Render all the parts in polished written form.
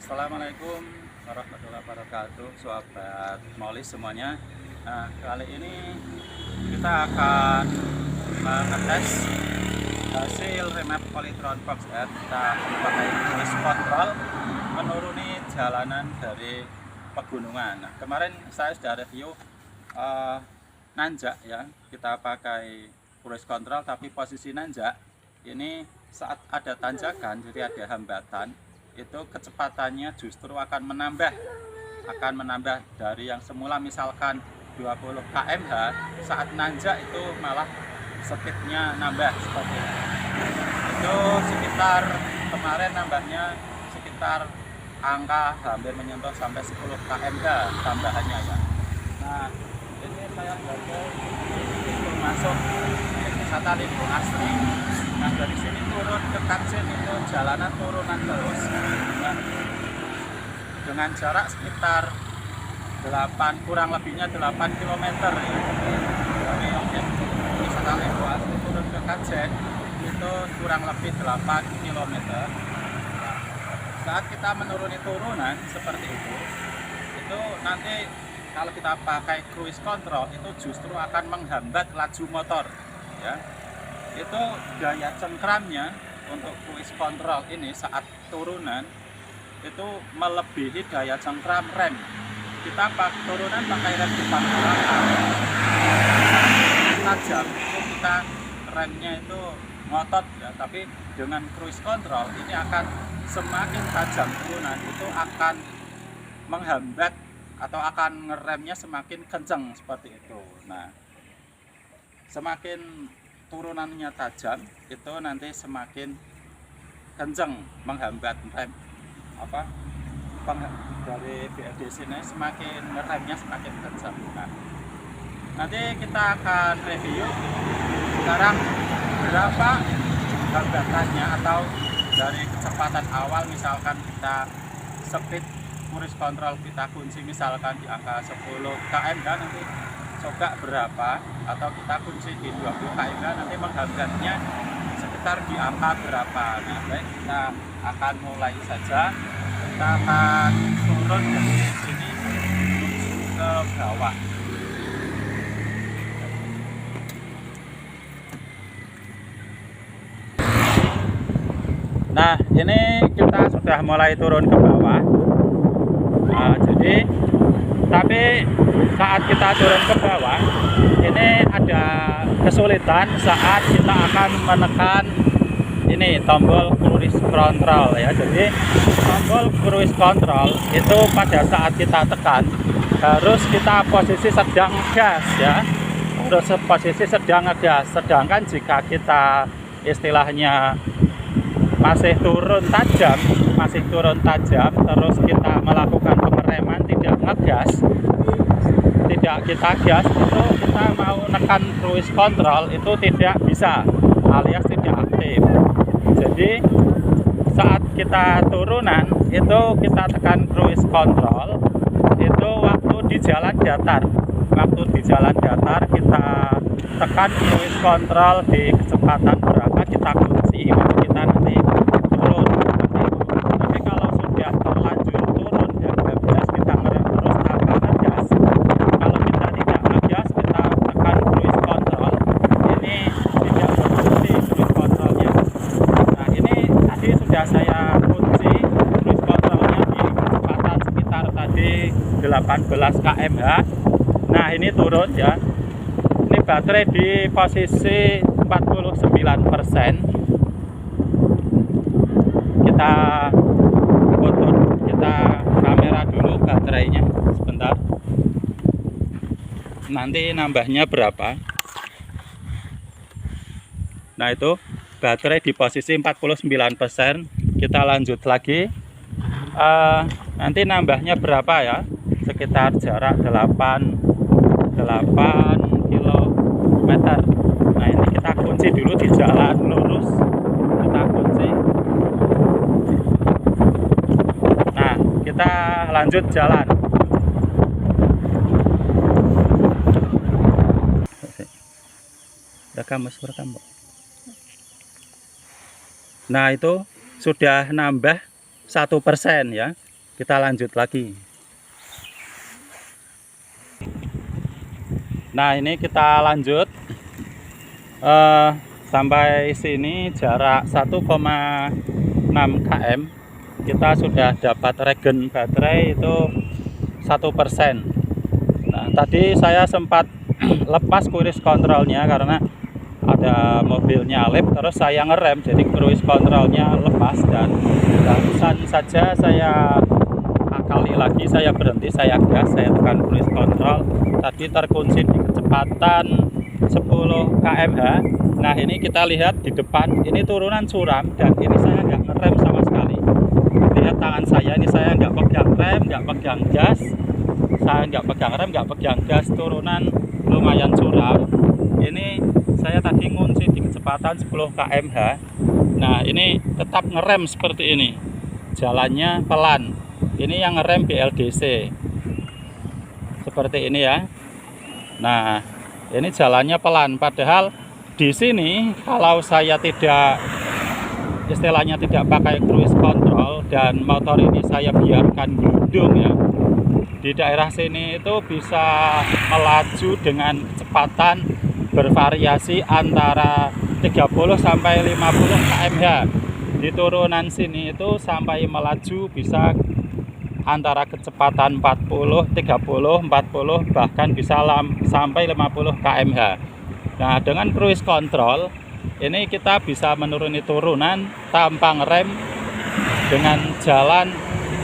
Assalamualaikum warahmatullahi wabarakatuh, sahabat Molis semuanya. Nah, kali ini kita akan mengetes hasil remap Polytron Fox R. Kita memakai cruise control menuruni jalanan dari pegunungan. Nah, kemarin saya sudah review nanjak ya. Kita pakai cruise control tapi posisi nanjak ini saat ada tanjakan, jadi ada hambatan, itu kecepatannya justru akan menambah dari yang semula misalkan 20 km/h, saat nanjak itu malah speednya nambah seperti itu. Sekitar kemarin nambahnya sekitar angka hampir menyentuh sampai 10 km/h tambahannya ya. Nah, ini saya baca itu masuk wisata Limbung Asri. Nah, dari sini turun ke Kansin itu jalanan turunan terus. Nah, dengan jarak sekitar 8 kurang lebihnya 8 km ya. Dari objek wisata Limbung Asri turun ke Kansin itu kurang lebih 8 km. Nah, saat kita menuruni turunan seperti itu nanti kalau kita pakai cruise control itu justru akan menghambat laju motor ya. Itu daya cengkramnya untuk cruise control ini saat turunan itu melebihi daya cengkram rem. Kita turunan pakai rem Jepang tajam, itu kita remnya itu ngotot ya, tapi dengan cruise control ini akan semakin tajam turunan itu akan menghambat atau akan ngeremnya semakin kencang seperti itu. Nah, semakin turunannya tajam itu nanti semakin kencang menghambat rem dari BLDC ini, semakin ngeremnya semakin kencang. Nah, nanti kita akan review sekarang berapa hambatannya atau dari kecepatan awal, misalkan kita speed cruise control kita kunci misalkan di angka 10 km/h, nanti coba berapa, atau kita kunci di 20 km/h nanti menghambatnya sekitar di angka berapa. Nah, baik, kita akan mulai saja. Kita akan turun dari sini ke bawah. Nah, ini kita sudah mulai turun ke bawah. Tapi saat kita turun ke bawah ini ada kesulitan saat kita akan menekan ini tombol cruise control ya. Jadi tombol cruise control itu pada saat kita tekan harus kita posisi sedang gas ya, harus posisi sedang ngegas. Sedangkan jika kita istilahnya masih turun tajam terus kita melakukan pengereman, tidak ngegas, tidak kita gas, itu kita mau nekan cruise control itu tidak bisa, alias tidak aktif. Jadi saat kita turunan itu kita tekan cruise control itu waktu di jalan datar kita tekan cruise control di kecepatan berapa kita kunci, kita nanti turun. Tapi kalau sudah terlanjur turun dan ngegas, kita ngerem terus tanpa ngegas. Kalau kita tidak ngegas, kita tekan cruise control, ini tidak berfungsi cruise controlnya. Nah, ini tadi sudah saya kunci cruise controlnya di kecepatan sekitar tadi 18 km/h. Nah, ini turun ya. Ini baterai di posisi 49%. Kita foto, kita kamera dulu baterainya sebentar. Nanti nambahnya berapa? Nah, itu baterai di posisi 49%. Kita lanjut lagi. Nanti nambahnya berapa ya? Sekitar jarak 8 km. Nah, ini kita kunci dulu di jalan lurus, kita kunci. Nah, kita lanjut jalan. Nah, itu sudah nambah 1% ya. kita lanjut lagi. Nah, ini kita lanjut sampai sini jarak 1,6 km. Kita sudah dapat regen baterai itu 1%. Nah, tadi saya sempat lepas cruise kontrolnya karena ada mobil nyalip, terus saya ngerem, jadi cruise kontrolnya lepas, dan barusan saja saya kali lagi saya berhenti, saya gas, saya tekan cruise control, tadi terkunci di kecepatan 10 km/h. Nah, ini kita lihat di depan, ini turunan curam, dan ini saya nggak ngerem sama sekali. Lihat tangan saya, ini saya nggak pegang rem, nggak pegang gas, saya nggak pegang rem, nggak pegang gas, turunan lumayan curam. Ini saya tadi ngunci di kecepatan 10 km/h. Nah, ini tetap ngerem seperti ini, jalannya pelan. Ini yang ngerem BLDC seperti ini ya. Nah, ini jalannya pelan, padahal di sini kalau saya tidak, istilahnya tidak pakai cruise control dan motor ini saya biarkan gelundung ya, di daerah sini itu bisa melaju dengan kecepatan bervariasi antara 30 sampai 50 km/h. Di turunan sini itu sampai melaju bisa antara kecepatan 40, 30, 40, bahkan bisa sampai 50 km/h. Nah, dengan cruise control ini kita bisa menuruni turunan tanpa ngerem dengan jalan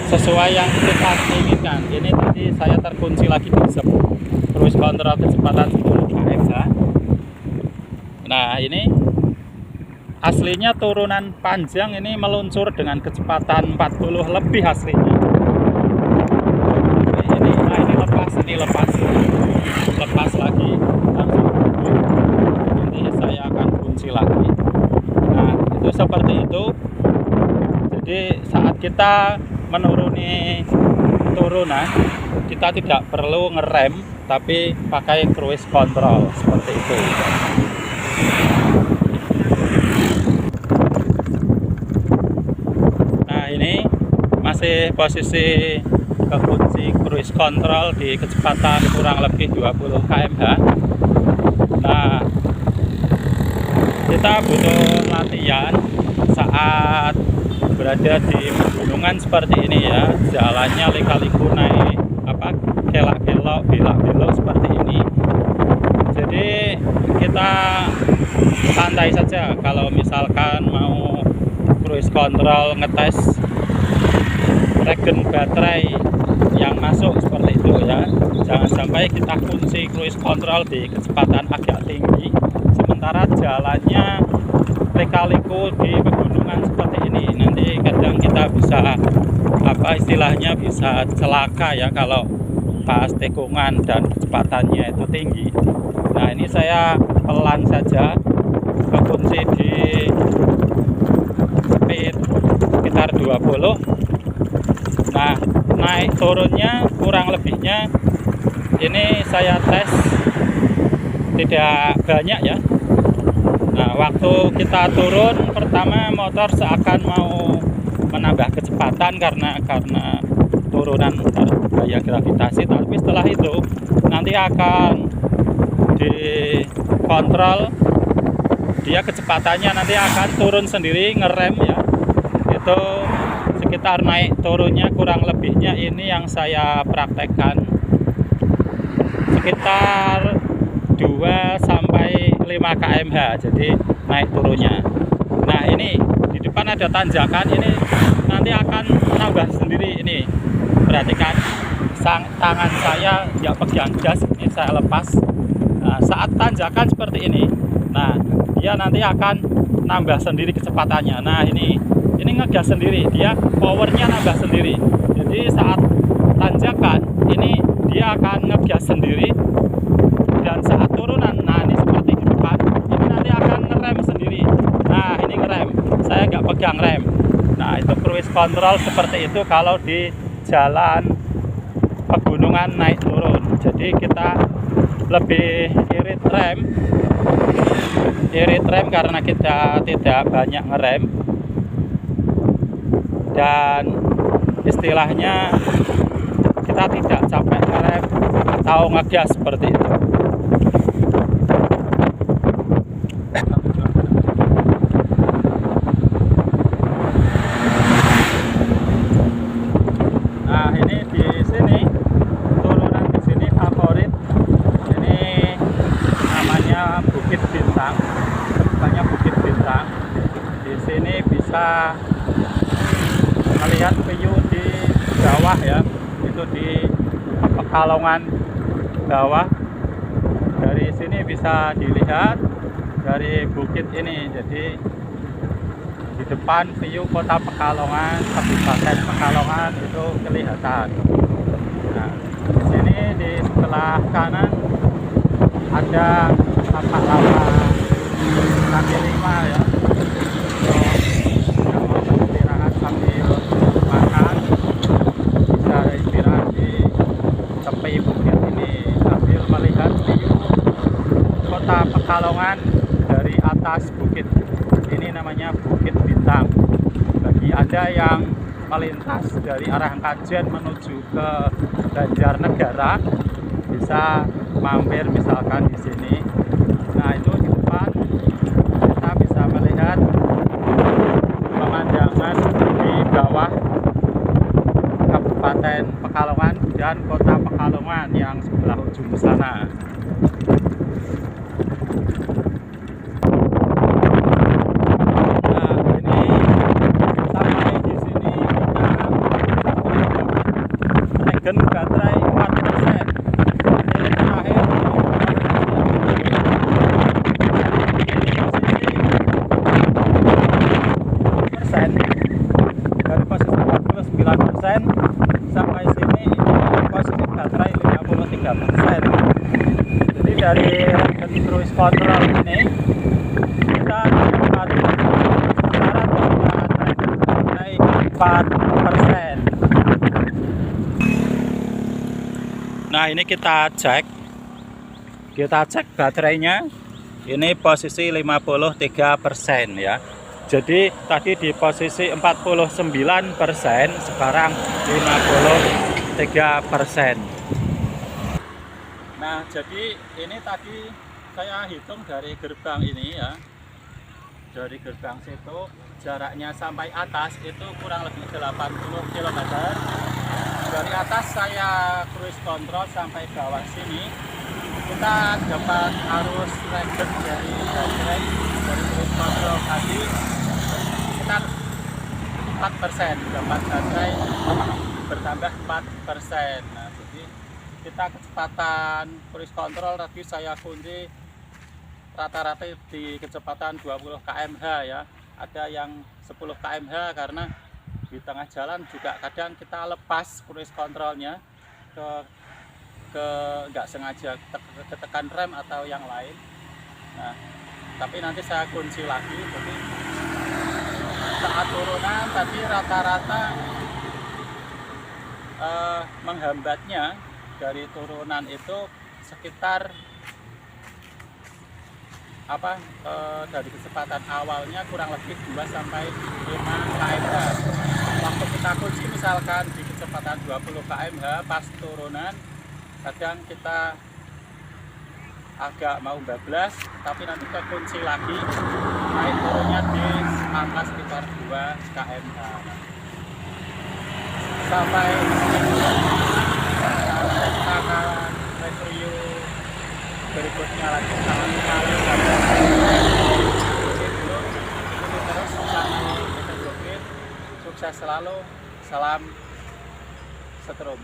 sesuai yang kita inginkan. Ini tadi saya terkunci lagi di cruise control kecepatan 10 km/h. Nah, ini aslinya turunan panjang, ini meluncur dengan kecepatan 40 lebih aslinya. Ini lepas lagi, langsung nanti saya akan kunci lagi. Nah, itu seperti itu. Jadi saat kita menuruni turunan, kita tidak perlu ngerem, tapi pakai cruise control seperti itu. Nah, ini masih posisi kekunci cruise control di kecepatan kurang lebih 20 km/h. Nah, kita butuh latihan saat berada di pegunungan seperti ini ya, jalannya lika-liku naik kelak-kelok, belak-belok seperti ini. Jadi kita santai saja kalau misalkan mau cruise control, ngetes regen baterai yang masuk seperti itu ya. Jangan sampai kita kunci cruise control di kecepatan agak tinggi sementara jalannya lika-liku di pegunungan seperti ini. Nanti kadang kita bisa istilahnya bisa celaka ya kalau pas tikungan dan kecepatannya itu tinggi. Nah, ini saya pelan saja, kekunci di speed sekitar 20. Nah, naik turunnya kurang lebihnya ini saya tes tidak banyak ya. Nah, waktu kita turun pertama motor seakan mau menambah kecepatan karena turunan gaya gravitasi, tapi setelah itu nanti akan dikontrol, dia kecepatannya nanti akan turun sendiri, ngerem ya. Itu sekitar naik turunnya kurang lebihnya ini yang saya praktekkan sekitar 2 sampai 5 km/h, jadi naik turunnya. Nah, ini di depan ada tanjakan, ini nanti akan nambah sendiri. Ini perhatikan, tangan saya nggak pegang gas, ini saya lepas. Nah, saat tanjakan seperti ini, nah dia nanti akan nambah sendiri kecepatannya. Nah, ini ngegas sendiri, dia powernya nambah sendiri. Jadi saat tanjakan ini dia akan ngegas sendiri, dan saat turunan, nah ini seperti di depan, ini nanti akan ngerem sendiri. Nah, ini ngerem, saya nggak pegang rem. Nah, itu cruise control seperti itu kalau di jalan pegunungan naik turun. Jadi kita lebih irit rem karena kita tidak banyak ngerem, dan istilahnya kita tidak capek ngerem atau ngegas seperti itu. Nah, ini di sini turunan di sini favorit. Ini namanya Bukit Bintang. Banyak Bukit Bintang. Di sini bisa melihat view di bawah ya. Itu di Pekalongan bawah. Dari sini bisa dilihat dari bukit ini. Jadi di depan view kota Pekalongan, Kabupaten Pekalongan itu kelihatan. Nah, di sini di sebelah kanan ada tapak lama kaki 5 ya. Yang mau beristirahat sambil makan bisa istirahat di tepi bukit ini sambil melihat view kota Pekalongan dari atas bukit. Ini namanya Bukit Bintang. Bagi Anda yang melintas dari arah Kajen menuju ke Banjarnegara bisa mampir misalkan di sini. Nah, itu di depan kita bisa melihat pemandangan di bawah Kabupaten Pekalongan dan Kota Pekalongan yang sebelah ujung sana. Gen baterai 4%. Ini terakhir persen dari posisi 49% sampai sini posisi baterai 53%. Jadi dari cruise control ini kita dapat baterai 4%. Nah, ini kita cek baterainya. Ini posisi 53% ya. Jadi tadi di posisi 49%, sekarang 53%. Nah, jadi ini tadi saya hitung dari gerbang ini ya. Dari gerbang situ jaraknya sampai atas itu kurang lebih 80 km. Dari atas saya cruise control sampai bawah sini kita dapat arus regen dari baterai dari cruise control tadi sekitar 4%, dapat baterai bertambah 4%. Nah, jadi kita kecepatan cruise control tadi saya kunci rata-rata di kecepatan 20 km/h ya. Ada yang 10 km/h karena di tengah jalan juga kadang kita lepas cruise controlnya ke nggak sengaja ketekan rem atau yang lain. Nah, tapi nanti saya kunci lagi. Jadi saat turunan tadi rata-rata menghambatnya dari turunan itu sekitar dari kecepatan awalnya kurang lebih 2 sampai 5 km/h. Waktu kita kunci misalkan di kecepatan 20 km/h pas turunan, kadang kita agak mau bablas, tapi nanti kita kunci lagi, naik turunnya di angka sekitar 2 km/h. Sampai kita akan review berikutnya lagi kali terus channel Sukses selalu, salam setrum.